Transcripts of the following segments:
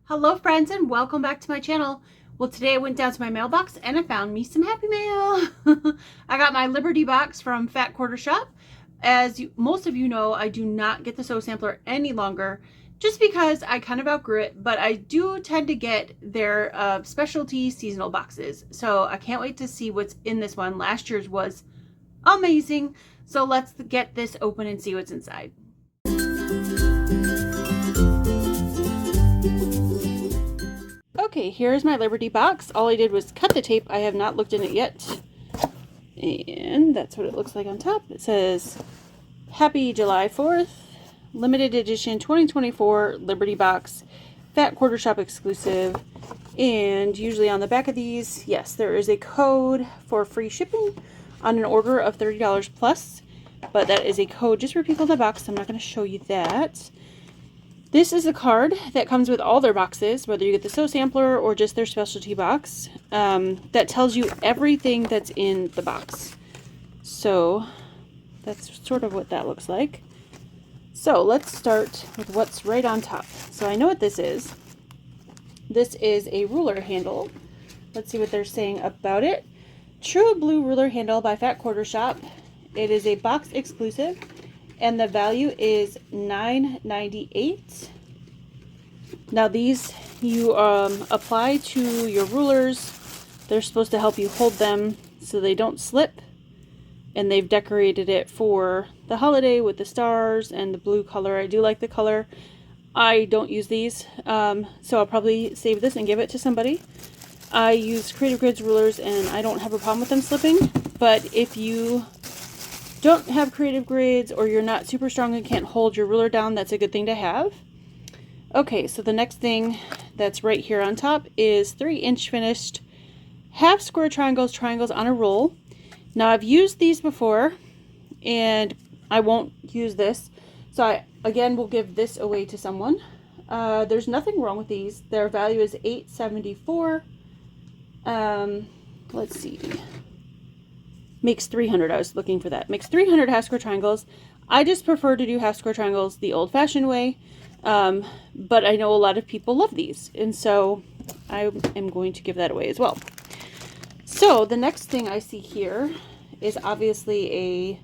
Hello friends and welcome back to my channel. Well, today I went down to my mailbox and I found me some happy mail. I got my Liberty box from Fat Quarter Shop. As most of you know, I do not get the Sew Sampler any longer just because I kind of outgrew it, but I do tend to get their specialty seasonal boxes. So I can't wait to see what's in this one. Last year's was amazing. So let's get this open and see what's inside. Okay, here's my Liberty box. All I did was cut the tape. I have not looked in it yet. And that's what it looks like on top. It says, Happy July 4th, limited edition 2024 Liberty box, Fat Quarter Shop exclusive. And usually on the back of these, yes, there is a code for free shipping on an order of $30 plus. But that is a code just for people in the box. I'm not going to show you that. This is a card that comes with all their boxes, whether you get the Sew Sampler or just their specialty box, that tells you everything that's in the box. So that's sort of what that looks like. So let's start with what's right on top. So I know what this is. This is a ruler handle. Let's see what they're saying about it. True Blue Ruler Handle by Fat Quarter Shop. It is a box exclusive. And the value is $9.98. Now these you apply to your rulers. They're supposed to help you hold them so they don't slip. And they've decorated it for the holiday with the stars and the blue color. I do like the color. I don't use these, so I'll probably save this and give it to somebody. I use Creative Grids rulers and I don't have a problem with them slipping. But if you don't have Creative Grids or you're not super strong and can't hold your ruler down, that's a good thing to have. Okay, so the next thing that's right here on top is 3-inch finished half square triangles on a roll. Now I've used these before and I won't use this, so I again will give this away to someone. There's nothing wrong with these. Their value is $8.74. Let's see, makes 300. I was looking for that. Makes 300 half square triangles. I just prefer to do half square triangles the old fashioned way, but I know a lot of people love these, and so I am going to give that away as well. So the next thing I see here is obviously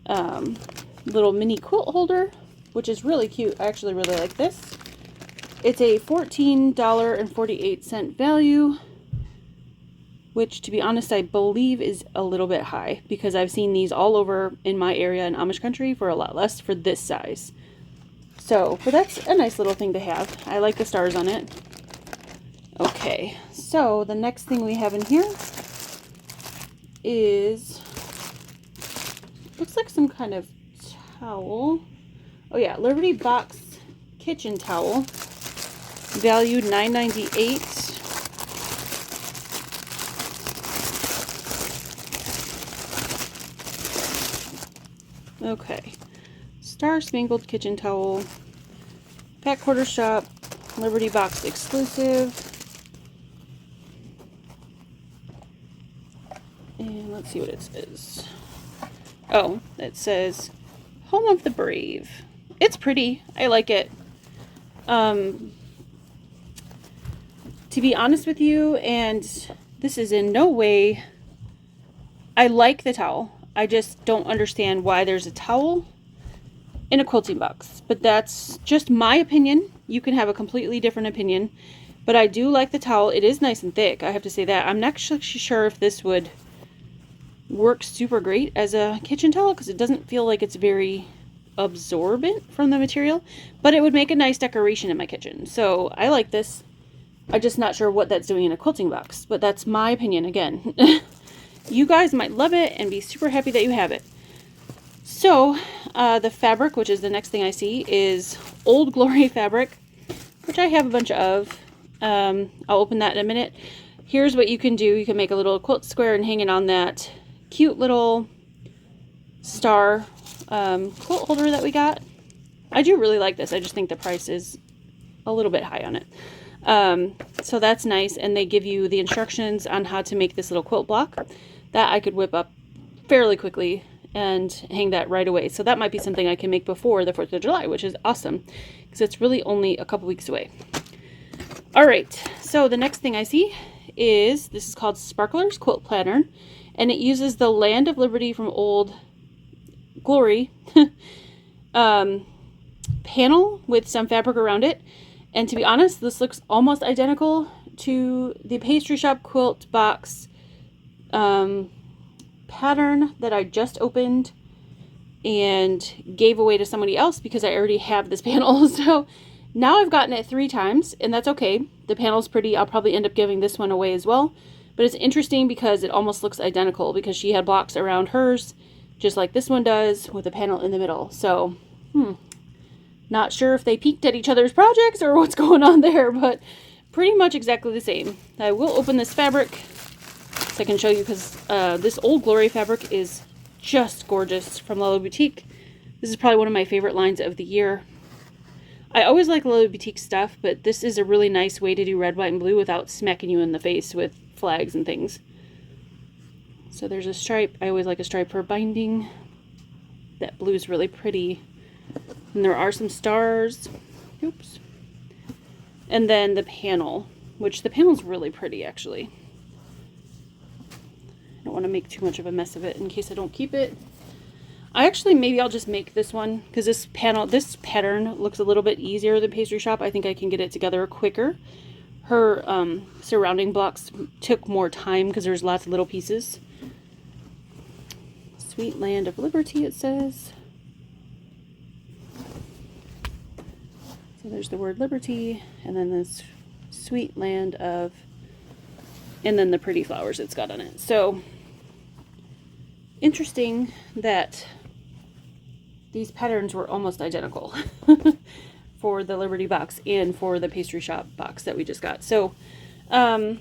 a little mini quilt holder, which is really cute. I actually really like this. It's a $14.48 value, which, to be honest, I believe is a little bit high because I've seen these all over in my area in Amish country for a lot less for this size. So, but that's a nice little thing to have. I like the stars on it. Okay, so the next thing we have in here is, looks like some kind of towel. Oh yeah, Liberty Box kitchen towel, valued $9.98. Okay, Star Spangled Kitchen Towel, Fat Quarter Shop, Liberty Box exclusive. And let's see what it says. Oh, it says Home of the Brave. It's pretty. I like it. To be honest with you, and this is in no way, I like the towel. I just don't understand why there's a towel in a quilting box. But that's just my opinion. You can have a completely different opinion. But I do like the towel. It is nice and thick, I have to say that. I'm not actually sure if this would work super great as a kitchen towel because it doesn't feel like it's very absorbent from the material. But it would make a nice decoration in my kitchen. So I like this. I'm just not sure what that's doing in a quilting box. But that's my opinion again. You guys might love it and be super happy that you have it. So, the fabric, which is the next thing I see, is Old Glory fabric, which I have a bunch of. I'll open that in a minute. Here's what you can do. You can make a little quilt square and hang it on that cute little star quilt holder that we got. I do really like this. I just think the price is a little bit high on it. So that's nice, and they give you the instructions on how to make this little quilt block that I could whip up fairly quickly and hang that right away. So that might be something I can make before the 4th of July, which is awesome because it's really only a couple weeks away. All right, so the next thing I see is, this is called Sparkler's Quilt Pattern, and it uses the Land of Liberty from Old Glory panel with some fabric around it. And to be honest, this looks almost identical to the pastry shop quilt box pattern that I just opened and gave away to somebody else because I already have this panel. So now I've gotten it 3 times, and that's okay. The panel's pretty. I'll probably end up giving this one away as well. But it's interesting because it almost looks identical because she had blocks around hers, just like this one does, with a panel in the middle. So, not sure if they peeked at each other's projects or what's going on there, but pretty much exactly the same. I will open this fabric so I can show you, because this Old Glory fabric is just gorgeous from Lala Boutique. This is probably one of my favorite lines of the year. I always like Lala Boutique stuff, but this is a really nice way to do red, white, and blue without smacking you in the face with flags and things. So there's a stripe. I always like a stripe for binding. That blue is really pretty. And there are some stars. Oops. And then the panel, which the panel's really pretty actually. I don't want to make too much of a mess of it in case I don't keep it. Maybe I'll just make this one because this pattern looks a little bit easier than Pastry Shop. I think I can get it together quicker. Her surrounding blocks took more time because there's lots of little pieces. Sweet Land of Liberty, it says. So there's the word liberty, and then this sweet land of, and then the pretty flowers it's got on it. So interesting that these patterns were almost identical for the Liberty box and for the Pastry Shop box that we just got. So love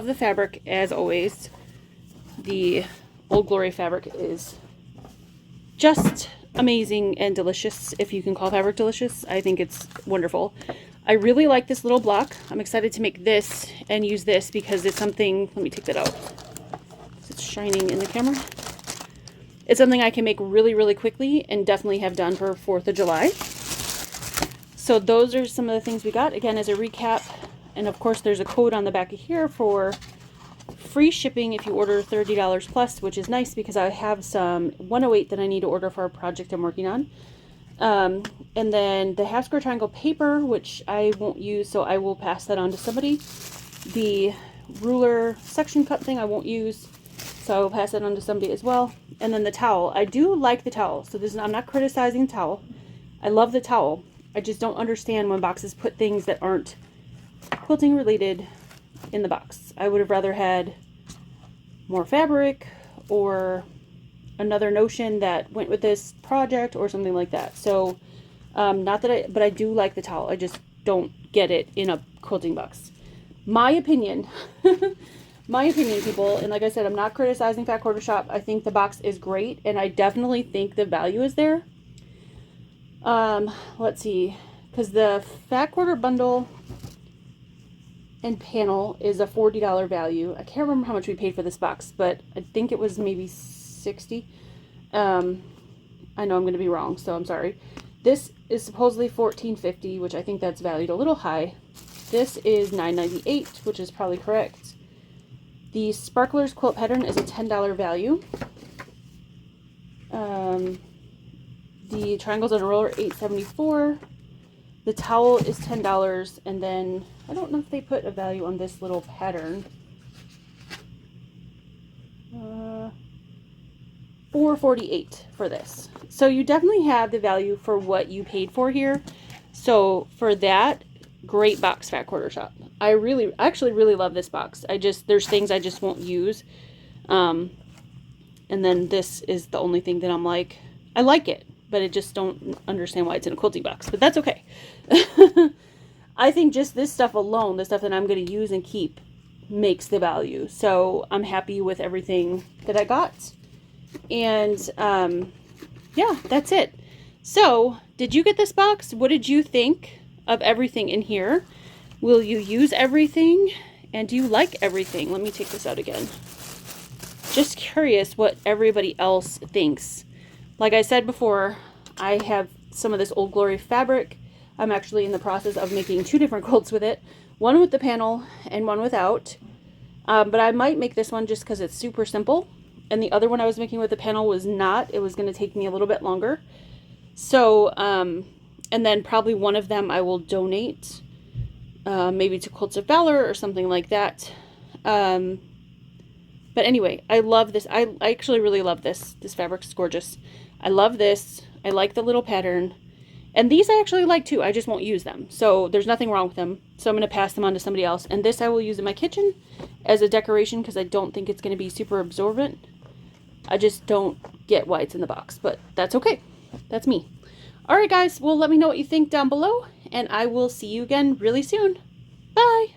the fabric as always. The Old Glory fabric is just amazing and delicious, if you can call fabric delicious. I think it's wonderful. I really like this little block. I'm excited to make this and use this because it's something, let me take that out. It's shining in the camera. It's something I can make really, really quickly and definitely have done for 4th of July. So those are some of the things we got. Again, as a recap, and of course there's a code on the back of here for free shipping if you order $30 plus, which is nice because I have some 108 that I need to order for a project I'm working on. And then the half square triangle paper, which I won't use, so I will pass that on to somebody. The ruler section cut thing I won't use, so I will pass that on to somebody as well. And then the towel. I do like the towel, so I'm not criticizing the towel. I love the towel. I just don't understand when boxes put things that aren't quilting related in the box. I would have rather had more fabric or another notion that went with this project or something like that. So but I do like the towel. I just don't get it in a quilting box. My opinion, people, and like I said, I'm not criticizing Fat Quarter Shop. I think the box is great, and I definitely think the value is there. Let's see, because the Fat Quarter bundle and panel is a $40 value. I can't remember how much we paid for this box, but I think it was maybe $60. I know I'm going to be wrong, so I'm sorry. This is supposedly $14.50, which I think that's valued a little high. This is $9.98, which is probably correct. The Sparkler's Quilt Pattern is a $10 value. The triangles on a roll are $8.74. The towel is $10, and then I don't know if they put a value on this little pattern. $4.48 for this. So you definitely have the value for what you paid for here. So for that, great box, Fat Quarter Shop. I actually really love this box. There's things I just won't use. And then this is the only thing that I'm like, I like it, but I just don't understand why it's in a quilting box, but that's okay. I think just this stuff alone, the stuff that I'm going to use and keep, makes the value. So I'm happy with everything that I got. And yeah, that's it. So did you get this box? What did you think of everything in here? Will you use everything? And do you like everything? Let me take this out again. Just curious what everybody else thinks. Like I said before, I have some of this Old Glory fabric. I'm actually in the process of making 2 different quilts with it. One with the panel and one without. But I might make this one just because it's super simple. And the other one I was making with the panel was not. It was going to take me a little bit longer. So, and then probably one of them I will donate, maybe to Quilts of Valor or something like that. But anyway, I love this. I actually really love this. This fabric is gorgeous. I love this. I like the little pattern. And these I actually like too. I just won't use them. So there's nothing wrong with them. So I'm going to pass them on to somebody else. And this I will use in my kitchen as a decoration because I don't think it's going to be super absorbent. I just don't get why it's in the box. But that's okay. That's me. Alright guys, well let me know what you think down below. And I will see you again really soon. Bye!